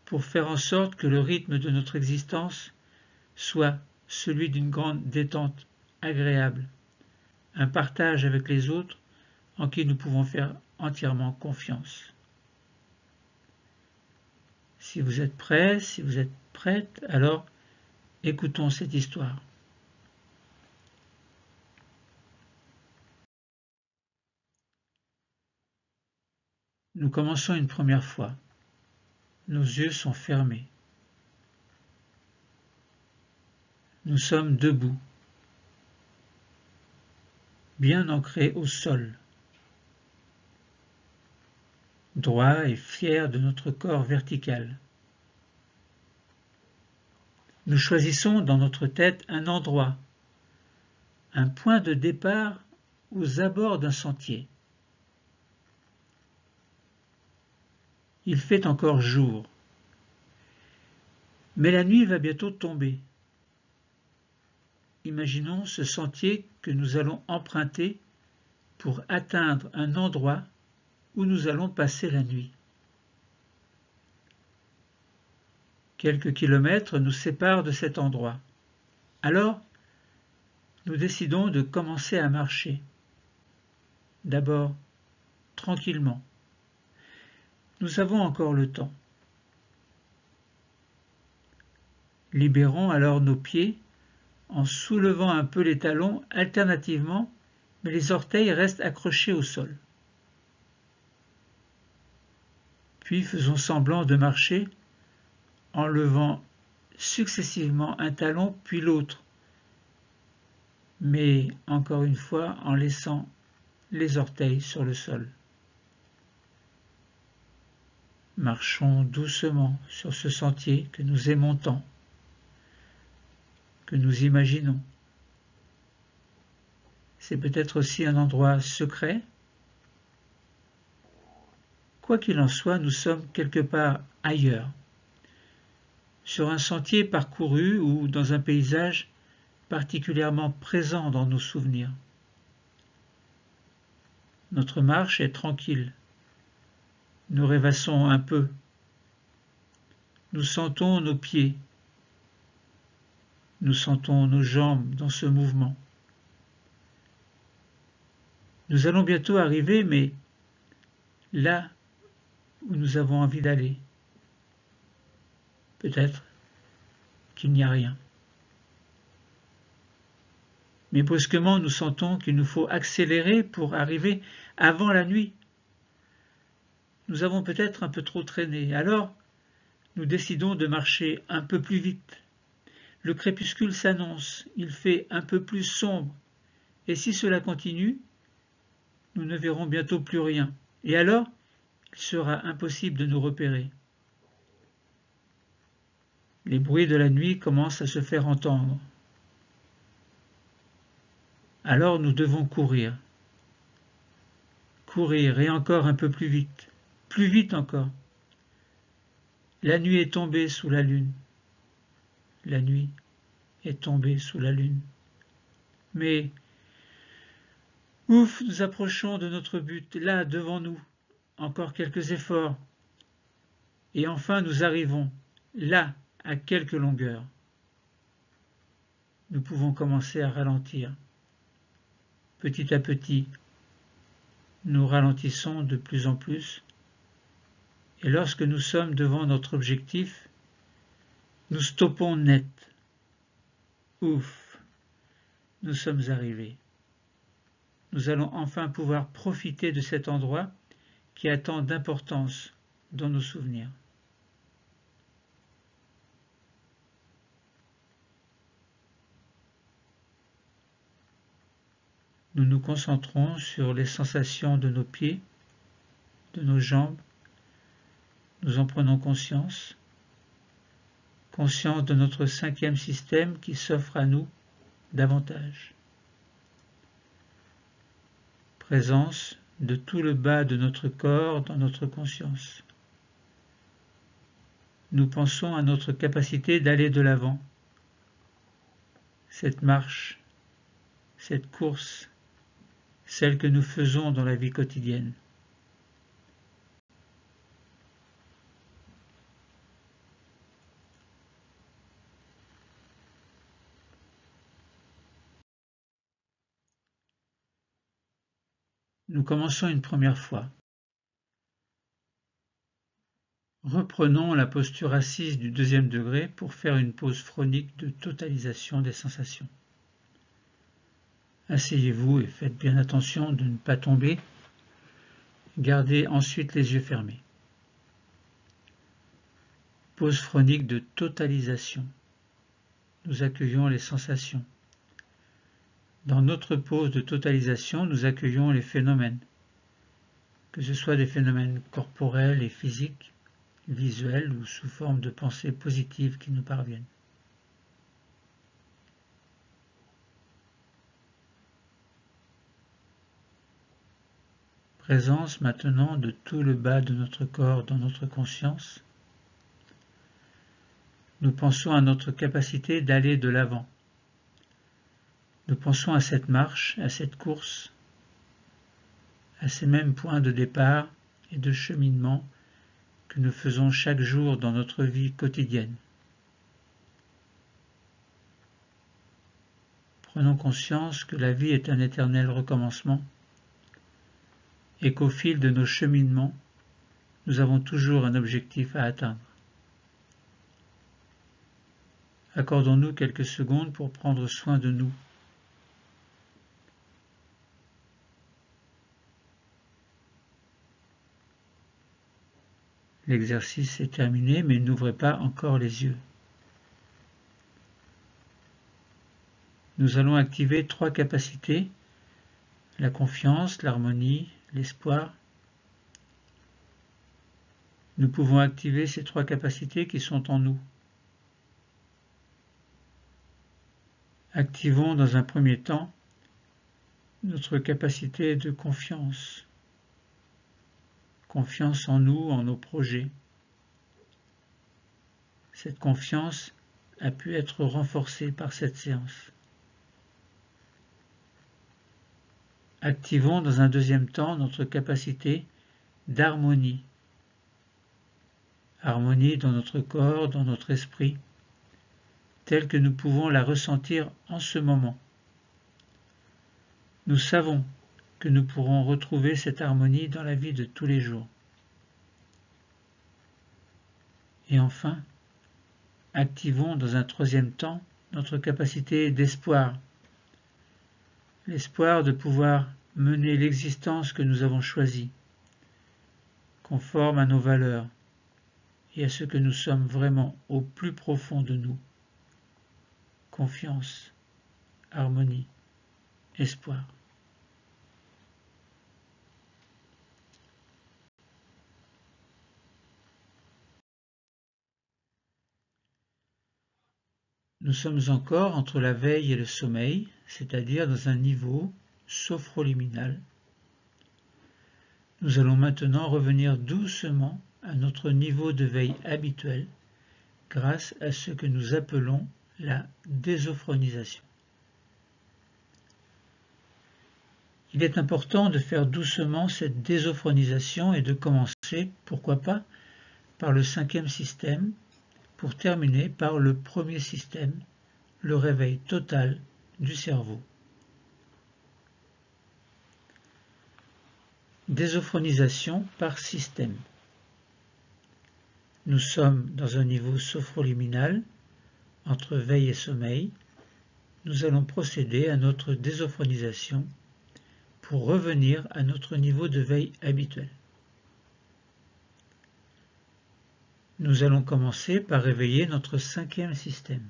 pour faire en sorte que le rythme de notre existence soit celui d'une grande détente agréable, un partage avec les autres en qui nous pouvons faire entièrement confiance. Si vous êtes prêts, si vous êtes prête, alors écoutons cette histoire. Nous commençons une première fois. Nos yeux sont fermés. Nous sommes debout, bien ancrés au sol, droit et fiers de notre corps vertical. Nous choisissons dans notre tête un endroit, un point de départ aux abords d'un sentier. Il fait encore jour, mais la nuit va bientôt tomber. Imaginons ce sentier que nous allons emprunter pour atteindre un endroit où nous allons passer la nuit. Quelques kilomètres nous séparent de cet endroit. Alors, nous décidons de commencer à marcher. D'abord, tranquillement. Nous avons encore le temps. Libérons alors nos pieds en soulevant un peu les talons alternativement, mais les orteils restent accrochés au sol. Puis faisons semblant de marcher en levant successivement un talon puis l'autre, mais encore une fois en laissant les orteils sur le sol. Marchons doucement sur ce sentier que nous aimons tant, que nous imaginons. C'est peut-être aussi un endroit secret. Quoi qu'il en soit, nous sommes quelque part ailleurs, sur un sentier parcouru ou dans un paysage particulièrement présent dans nos souvenirs. Notre marche est tranquille. Nous rêvassons un peu. Nous sentons nos pieds. Nous sentons nos jambes dans ce mouvement. Nous allons bientôt arriver, mais là où nous avons envie d'aller. Peut-être qu'il n'y a rien. Mais brusquement, nous sentons qu'il nous faut accélérer pour arriver avant la nuit. Nous avons peut-être un peu trop traîné. Alors, nous décidons de marcher un peu plus vite. Le crépuscule s'annonce, il fait un peu plus sombre. Et si cela continue, nous ne verrons bientôt plus rien. Et alors, il sera impossible de nous repérer. Les bruits de la nuit commencent à se faire entendre. Alors nous devons courir. Courir et encore un peu plus vite encore. La nuit est tombée sous la lune. La nuit est tombée sous la lune. Mais, ouf, nous approchons de notre but, là, devant nous. Encore quelques efforts. Et enfin nous arrivons, là, à quelques longueurs. Nous pouvons commencer à ralentir. Petit à petit, nous ralentissons de plus en plus. Et lorsque nous sommes devant notre objectif, nous stoppons net. Ouf, nous sommes arrivés. Nous allons enfin pouvoir profiter de cet endroit qui a tant d'importance dans nos souvenirs. Nous nous concentrons sur les sensations de nos pieds, de nos jambes. Nous en prenons conscience. Conscience de notre cinquième système qui s'offre à nous davantage. Présence de tout le bas de notre corps dans notre conscience. Nous pensons à notre capacité d'aller de l'avant. Cette marche, cette course, celle que nous faisons dans la vie quotidienne. Nous commençons une première fois. Reprenons la posture assise du deuxième degré pour faire une pause phronique de totalisation des sensations. Asseyez-vous et faites bien attention de ne pas tomber. Gardez ensuite les yeux fermés. Pause phronique de totalisation. Nous accueillons les sensations. Dans notre pause de totalisation, nous accueillons les phénomènes, que ce soit des phénomènes corporels et physiques, visuels ou sous forme de pensées positives qui nous parviennent. Présence maintenant de tout le bas de notre corps dans notre conscience. Nous pensons à notre capacité d'aller de l'avant. Nous pensons à cette marche, à cette course, à ces mêmes points de départ et de cheminement que nous faisons chaque jour dans notre vie quotidienne. Prenons conscience que la vie est un éternel recommencement et qu'au fil de nos cheminements, nous avons toujours un objectif à atteindre. Accordons-nous quelques secondes pour prendre soin de nous. L'exercice est terminé, mais n'ouvrez pas encore les yeux. Nous allons activer 3 capacités, la confiance, l'harmonie, l'espoir. Nous pouvons activer ces 3 capacités qui sont en nous. Activons dans un premier temps notre capacité de confiance. Confiance en nous, en nos projets. Cette confiance a pu être renforcée par cette séance. Activons dans un deuxième temps notre capacité d'harmonie. Harmonie dans notre corps, dans notre esprit, telle que nous pouvons la ressentir en ce moment. Nous savons que nous pourrons retrouver cette harmonie dans la vie de tous les jours. Et enfin, activons dans un troisième temps notre capacité d'espoir. L'espoir de pouvoir mener l'existence que nous avons choisie, conforme à nos valeurs et à ce que nous sommes vraiment au plus profond de nous. Confiance, harmonie, espoir. Nous sommes encore entre la veille et le sommeil, c'est-à-dire dans un niveau sophroliminal. Nous allons maintenant revenir doucement à notre niveau de veille habituel grâce à ce que nous appelons la désophronisation. Il est important de faire doucement cette désophronisation et de commencer, pourquoi pas, par le 5e système, pour terminer par le premier système, le réveil total du cerveau. Désophronisation par système. Nous sommes dans un niveau sophroliminal, entre veille et sommeil. Nous allons procéder à notre désophronisation pour revenir à notre niveau de veille habituel. Nous allons commencer par réveiller notre 5e système.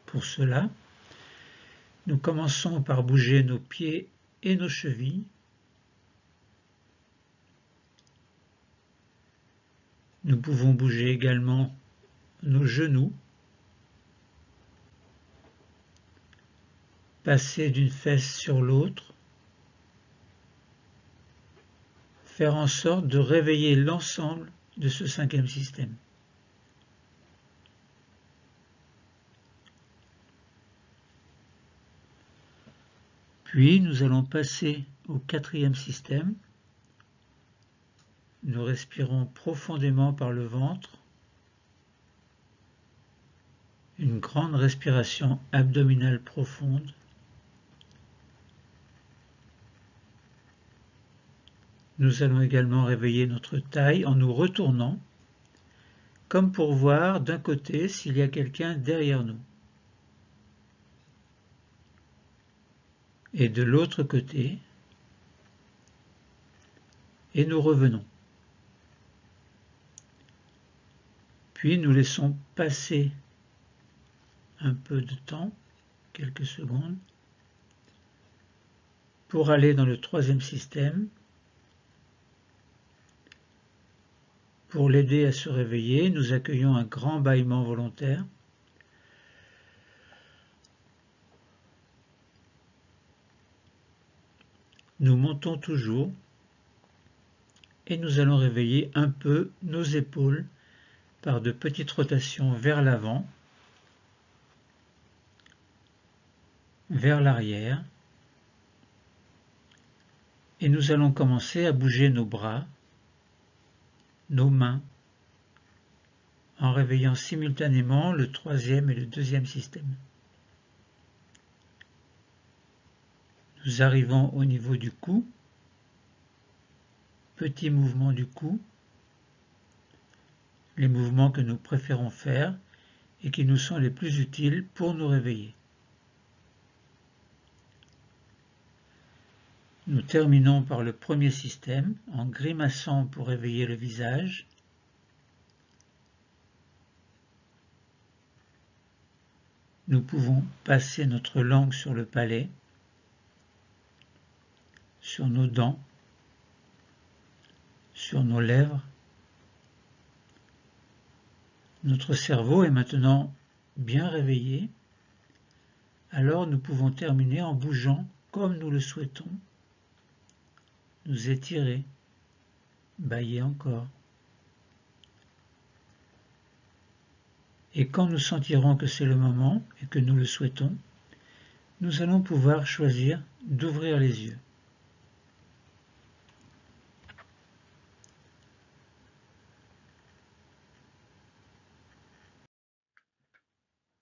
Pour cela, nous commençons par bouger nos pieds et nos chevilles. Nous pouvons bouger également nos genoux, passer d'une fesse sur l'autre, faire en sorte de réveiller l'ensemble de ce 5e système. Puis nous allons passer au 4e système. Nous respirons profondément par le ventre. Une grande respiration abdominale profonde. Nous allons également réveiller notre taille en nous retournant, comme pour voir d'un côté s'il y a quelqu'un derrière nous. Et de l'autre côté, et nous revenons. Puis nous laissons passer un peu de temps, quelques secondes, pour aller dans le 3e système. Pour l'aider à se réveiller, nous accueillons un grand bâillement volontaire. Nous montons toujours et nous allons réveiller un peu nos épaules par de petites rotations vers l'avant, vers l'arrière. Et nous allons commencer à bouger nos bras, nos mains, en réveillant simultanément le 3e et le 2e système. Nous arrivons au niveau du cou, petit mouvement du cou, les mouvements que nous préférons faire et qui nous sont les plus utiles pour nous réveiller. Nous terminons par le 1er système en grimaçant pour réveiller le visage. Nous pouvons passer notre langue sur le palais, sur nos dents, sur nos lèvres. Notre cerveau est maintenant bien réveillé, alors nous pouvons terminer en bougeant comme nous le souhaitons, nous étirer, bâiller encore. Et quand nous sentirons que c'est le moment et que nous le souhaitons, nous allons pouvoir choisir d'ouvrir les yeux.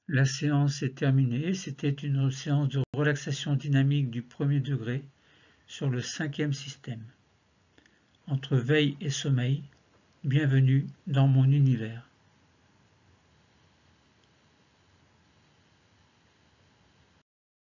La séance est terminée. C'était une séance de relaxation dynamique du 1er degré sur le 5e système. Entre veille et sommeil, bienvenue dans mon univers.